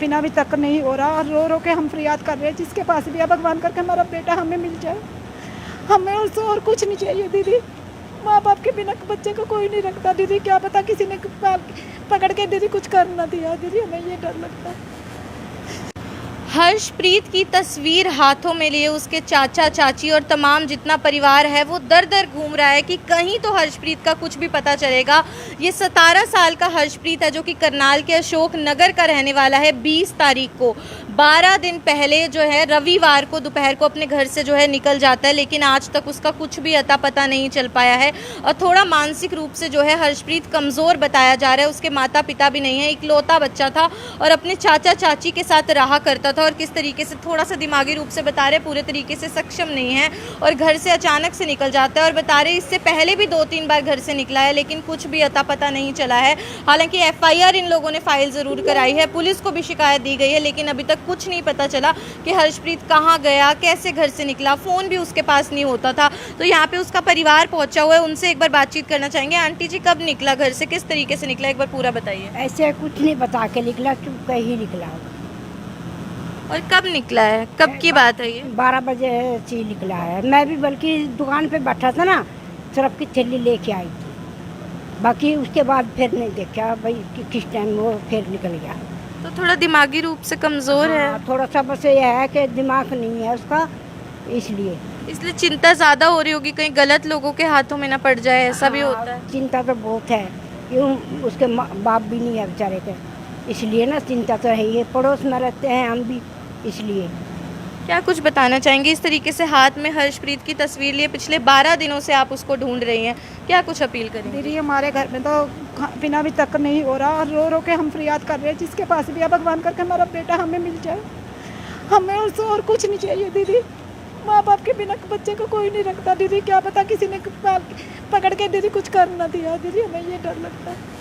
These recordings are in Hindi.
बिना अभी तक नहीं हो रहा और रो रो के हम फरियाद कर रहे हैं जिसके पास भी है, भगवान करके हमारा बेटा हमें मिल जाए। हमें उससे और कुछ नहीं चाहिए दीदी। माँ बाप के बिना बच्चे को कोई नहीं रखता दीदी, क्या पता किसी ने पकड़ के दीदी कुछ कर ना दिया दीदी, हमें ये डर लगता है। हर्षप्रीत की तस्वीर हाथों में लिए उसके चाचा चाची और तमाम जितना परिवार है वो दर दर घूम रहा है कि कहीं तो हर्षप्रीत का कुछ भी पता चलेगा। ये 17 साल का हर्षप्रीत है जो कि करनाल के अशोक नगर का रहने वाला है। 20 तारीख को 12 दिन पहले जो है रविवार को दोपहर को अपने घर से जो है निकल जाता है, लेकिन आज तक उसका कुछ भी अता पता नहीं चल पाया है। और थोड़ा मानसिक रूप से जो है हर्षप्रीत कमज़ोर बताया जा रहा है। उसके माता पिता भी नहीं है, इकलौता बच्चा था और अपने चाचा चाची के साथ रहा करता था और किस तरीके से थोड़ा सा दिमागी रूप से बता रहे पूरे तरीके से सक्षम नहीं है और घर से अचानक से निकल जाता है। और बता रहे इससे पहले भी 2-3 बार घर से निकला है लेकिन कुछ भी अता पता नहीं चला है। हालांकि FIR इन लोगों ने फाइल ज़रूर कराई है, पुलिस को भी शिकायत दी गई है, लेकिन अभी तक कुछ नहीं पता चला कि हर्षप्रीत कहाँ गया, कैसे घर से निकला। फ़ोन भी उसके पास नहीं होता था। तो यहाँ पे उसका परिवार पहुँचा हुआ है, उनसे एक बार बातचीत करना चाहेंगे। आंटी जी, कब निकला घर से, किस तरीके से निकला, एक बार पूरा बताइए। ऐसे कुछ नहीं बता के निकला, चुप कर ही निकला। और कब निकला है, कब की बात है ये? 12 बजे से निकला है। मैं भी बल्कि दुकान पे बैठा था ना, सरफ की थैली लेके आई थी। बाकी उसके बाद फिर नहीं देखा भाई कि किस टाइम वो फिर निकल गया। तो थोड़ा दिमागी रूप से कमज़ोर है। थोड़ा सा बस ये है कि दिमाग नहीं है उसका, इसलिए चिंता ज़्यादा हो रही होगी, कहीं गलत लोगों के हाथों में ना पड़ जाए, ऐसा भी होता है। चिंता तो बहुत है, क्यों उसके बाप भी नहीं है बेचारे के, इसलिए ना चिंता तो है। ये पड़ोस में रहते हैं हम भी, इसलिए। क्या कुछ बताना चाहेंगे? इस तरीके से हाथ में हर्षप्रीत की तस्वीर लिए पिछले 12 दिनों से आप उसको ढूंढ रही हैं, क्या कुछ अपील करेंगे? दीदी हमारे घर में तो बिना अभी तक नहीं हो रहा और रो रो के हम फरियाद कर रहे हैं जिसके पास भी है, भगवान करके हमारा बेटा हमें मिल जाए। हमें उससे और कुछ नहीं चाहिए दीदी। माँ बाप के बिना बच्चे को कोई नहीं रखता दीदी, क्या पता किसी ने पकड़ के दीदी कुछ कर ना दिया दीदी, हमें ये डर लगता है।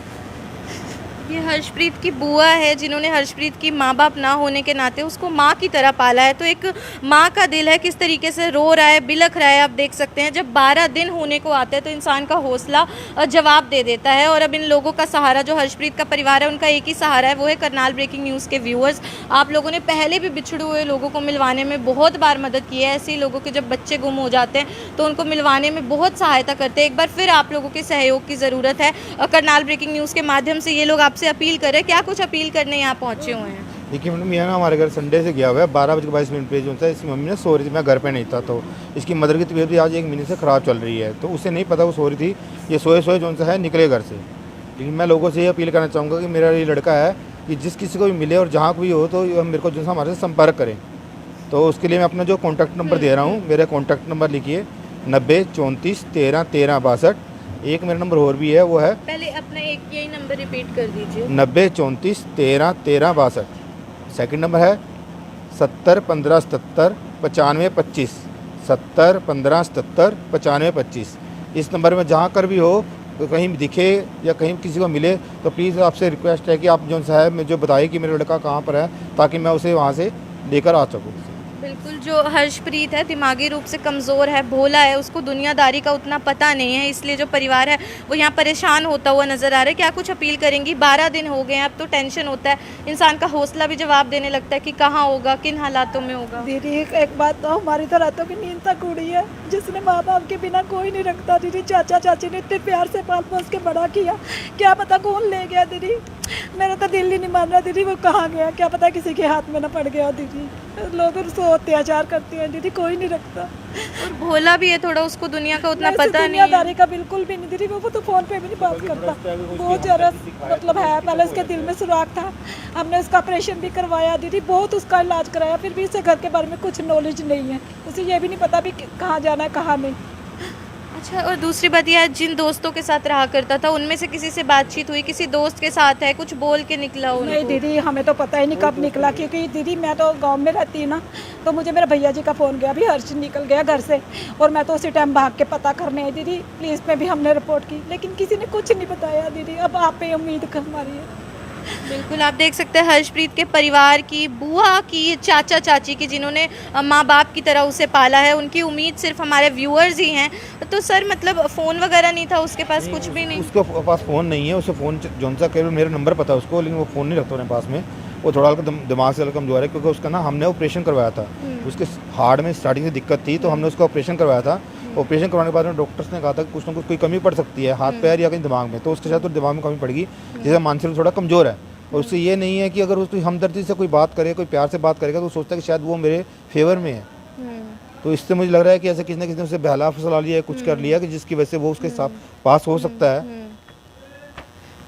ये हर्षप्रीत की बुआ है जिन्होंने हर्षप्रीत की माँ बाप ना होने के नाते उसको माँ की तरह पाला है। तो एक माँ का दिल है, किस तरीके से रो रहा है, बिलख रहा है, आप देख सकते हैं। जब 12 दिन होने को आते हैं तो इंसान का हौसला जवाब दे देता है। और अब इन लोगों का सहारा, जो हर्षप्रीत का परिवार है, उनका एक ही सहारा है, वो है करनाल ब्रेकिंग न्यूज़ के व्यूअर्स। आप लोगों ने पहले भी बिछड़े हुए लोगों को मिलवाने में बहुत बार मदद की है। ऐसे ही लोगों के जब बच्चे गुम हो जाते हैं तो उनको मिलवाने में बहुत सहायता करते हैं। एक बार फिर आप लोगों के सहयोग की ज़रूरत है। करनाल ब्रेकिंग न्यूज़ के माध्यम से ये लोग आपसे अपील करें, क्या कुछ अपील करने यहाँ पहुँचे हुए हैं? देखिए मैडम, ये ना हमारे घर संडे से गया हुआ है। 12:22 पे जो था इसकी मम्मी ने सो रही थी, मैं घर पे नहीं था। तो इसकी मदर की तबीयत भी आज 1 महीने से ख़राब चल रही है, तो उसे नहीं पता वो सो रही थी। ये सोए जो सा है निकले घर से। लेकिन मैं लोगों से ये अपील करना चाहूँगा कि मेरा ये लड़का है कि जिस किसी को भी मिले और जहाँ कोई हो तो मेरे को जो हमारे से संपर्क करें। तो उसके लिए मैं अपना जो कॉन्टैक्ट नंबर दे रहा हूँ, मेरा कॉन्टैक्ट नंबर लिखिए 90 34 13 13 62। एक मेरा नंबर और भी है, वो है, पहले अपना एक यही नंबर रिपीट कर दीजिए। 90 34 13 13 62। सेकंड नंबर है 70 15 77 95 25। 70 15 77 95 25। इस नंबर में जहाँ कर भी हो, तो कहीं भी दिखे या कहीं किसी को मिले तो प्लीज़ आपसे रिक्वेस्ट है कि आप जो साहब में जो बताइए कि मेरा लड़का कहाँ पर है, ताकि मैं उसे वहाँ से लेकर आ सकूँ। बिल्कुल, जो हर्षप्रीत है दिमागी रूप से कमज़ोर है, भोला है, उसको दुनियादारी का उतना पता नहीं है, इसलिए जो परिवार है वो यहाँ परेशान होता हुआ नज़र आ रहा है। क्या कुछ अपील करेंगी? 12 दिन हो गए हैं, अब तो टेंशन होता है, इंसान का हौसला भी जवाब देने लगता है कि कहाँ होगा, किन हालातों में होगा। दीदी एक बात तो हमारी तो रातों की नींद तक उड़ी है, जिसने माँ बाप के बिना कोई नहीं रखता दीदी। चाचा चाची ने इतने प्यार से पाल पोस के बड़ा किया, क्या पता कौन ले गया दीदी। मेरा तो दिल ही नहीं मान रहा दीदी वो कहाँ गया, क्या पता किसी के हाथ में ना पड़ गया दीदी। लोग उसको अत्याचार करते हैं दीदी, कोई नहीं रखता। और भोला भी है थोड़ा, उसको दुनिया का उतना पता नहीं है। दुनियादारी का बिल्कुल भी नहीं दीदी, वो तो फ़ोन पे भी नहीं बात करता। बहुत ज़्यादा मतलब है, पहले उसके दिल में सुराख था, हमने उसका ऑपरेशन भी करवाया दीदी, बहुत उसका इलाज कराया, फिर भी इसे घर के बारे में कुछ नॉलेज नहीं है। उसे ये भी नहीं पता भी कहाँ जाना है कहाँ नहीं। अच्छा, और दूसरी बात यह है, जिन दोस्तों के साथ रहा करता था उनमें से किसी से बातचीत हुई, किसी दोस्त के साथ है, कुछ बोल के निकला उनको? नहीं दीदी, हमें तो पता ही नहीं कब निकला, क्योंकि दीदी मैं तो गांव में रहती हूँ ना, तो मुझे मेरा भैया जी का फ़ोन गया, अभी हर्ष निकल गया घर से, और मैं तो उसी टाइम भाग के पता करने आई दीदी। पुलिस में भी हमने रिपोर्ट की, लेकिन किसी ने कुछ नहीं बताया दीदी। अब आप पे उम्मीद हमारी है। बिल्कुल, आप देख सकते हैं हर्षप्रीत के परिवार की, बुआ की, चाचा चाची की, जिन्होंने माँ बाप की तरह उसे पाला है, उनकी उम्मीद सिर्फ हमारे व्यूअर्स ही हैं। तो सर मतलब फ़ोन वगैरह नहीं था उसके पास? कुछ भी नहीं? उसके पास फ़ोन नहीं है। उसे फ़ोन जो सा केवल मेरा नंबर पता है उसको, लेकिन वो फ़ोन नहीं रखता अपने पास में। वो थोड़ा हल्का दिमाग से हल्का कमज़ोर है, क्योंकि उसका ना हमने ऑपरेशन करवाया था, उसके हार्ट में स्टार्टिंग से दिक्कत थी, तो हमने उसका ऑपरेशन करवाया था। ऑपरेशन करवाने के बाद में डॉक्टर्स ने कहा था कि कुछ ना कुछ कोई कमी पड़ सकती है हाथ पैर या कहीं दिमाग में, तो उसके साथ तो दिमाग में कमी पड़ेगी, जैसे मानसिक रूप से थोड़ा कमज़ोर है। और उससे ये नहीं है कि अगर उसकी हमदर्दी से कोई बात करे, कोई प्यार से बात करेगा, तो सोचता है कि शायद वो मेरे फेवर में है। तो इससे मुझे लग रहा है कि ऐसे किसी न किसी ने उसे बहला फुसला लिया है, कुछ कर लिया कि जिसकी वजह से वो उसके साथ पास हो सकता है।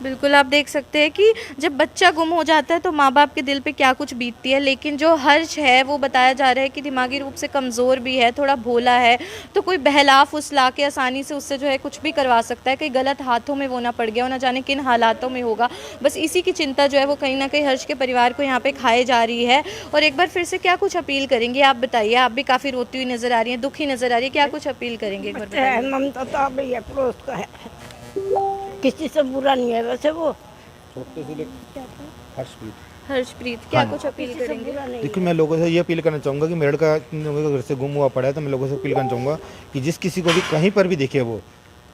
बिल्कुल, आप देख सकते हैं कि जब बच्चा गुम हो जाता है तो माँ बाप के दिल पे क्या कुछ बीतती है, लेकिन जो हर्ष है वो बताया जा रहा है कि दिमागी रूप से कमज़ोर भी है, थोड़ा भोला है, तो कोई बहला फुसला के आसानी से उससे जो है कुछ भी करवा सकता है, कहीं गलत हाथों में वो ना पड़ गया हो, ना जाने किन हालातों में होगा। बस इसी की चिंता जो है वो कहीं ना कहीं हर्ष के परिवार को यहाँ पे खाए जा रही है। और एक बार फिर से क्या कुछ अपील करेंगे, आप बताइए, आप भी काफ़ी रोती हुई नज़र आ रही हैं, दुखी नज़र आ रही है, क्या कुछ अपील करेंगे एक बार बताइए। ममता तो भैया पड़ोस का है, किसी से बुरा नहीं है वैसे वो। हर्षप्रीत, क्या हाँ। कुछ अपील करेंगे? देखिए, मैं लोगों से ये अपील करना चाहूँगा कि मेरे लड़का इन लोगों के घर से गुम हुआ पड़ा है, तो मैं लोगों से अपील करना चाहूँगा कि जिस किसी को भी कहीं पर भी दिखे वो,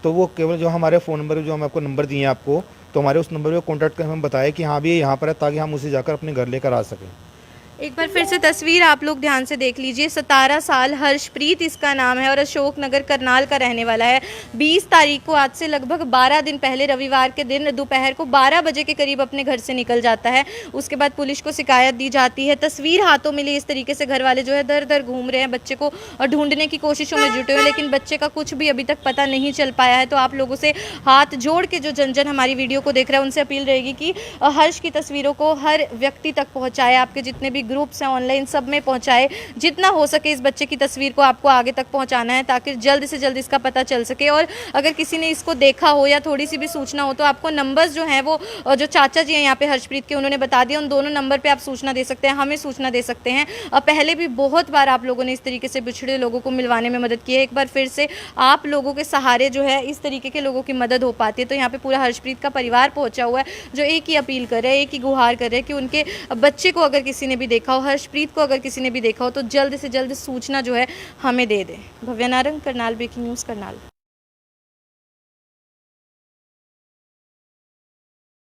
तो वो केवल जो हमारे फ़ोन नंबर, जो हम आपको नंबर दिए हैं आपको, तो हमारे उस नंबर पर कॉन्टैक्ट कर हमें बताएं कि हाँ भी ये यहाँ पर है, ताकि हम उसे जाकर अपने घर लेकर आ सकें। एक बार फिर से तस्वीर आप लोग ध्यान से देख लीजिए। 17 साल हर्षप्रीत इसका नाम है और अशोक नगर करनाल का रहने वाला है। 20 तारीख को, आज से लगभग 12 दिन पहले, रविवार के दिन दोपहर को 12 बजे के करीब अपने घर से निकल जाता है। उसके बाद पुलिस को शिकायत दी जाती है। तस्वीर हाथों में ली इस तरीके से घर वाले जो है दर दर घूम रहे हैं, बच्चे को ढूंढने की कोशिशों में जुटे हुए, लेकिन बच्चे का कुछ भी अभी तक पता नहीं चल पाया है। तो आप लोगों से हाथ जोड़ के जो जन जन हमारी वीडियो को देख रहा है उनसे अपील रहेगी कि हर्ष की तस्वीरों को हर व्यक्ति तक पहुँचाए, आपके जितने भी ग्रुप्स हैं ऑनलाइन सब में पहुंचाए, जितना हो सके इस बच्चे की तस्वीर को आपको आगे तक पहुंचाना है, ताकि जल्द से जल्द इसका पता चल सके। और अगर किसी ने इसको देखा हो या थोड़ी सी भी सूचना हो तो आपको नंबर्स जो हैं वो जो चाचा जी हैं यहाँ पे हर्षप्रीत के, उन्होंने बता दिया, उन दोनों नंबर पे आप सूचना दे सकते हैं, हमें सूचना दे सकते हैं। पहले भी बहुत बार आप लोगों ने इस तरीके से बिछड़े लोगों को मिलवाने में मदद की है। एक बार फिर से आप लोगों के सहारे जो है इस तरीके के लोगों की मदद हो पाती है। तो यहाँ पे पूरा हर्षप्रीत का परिवार पहुंचा हुआ है, जो एक ही अपील कर रहे हैं, एक ही गुहार कर रहे हैं कि उनके बच्चे को अगर किसी ने भी देखा हो, हर्षप्रीत को अगर किसी ने भी देखा हो, तो जल्द से जल्द सूचना जो है हमें दे दें। Bhavya Narang, Karnal breaking news, Karnal.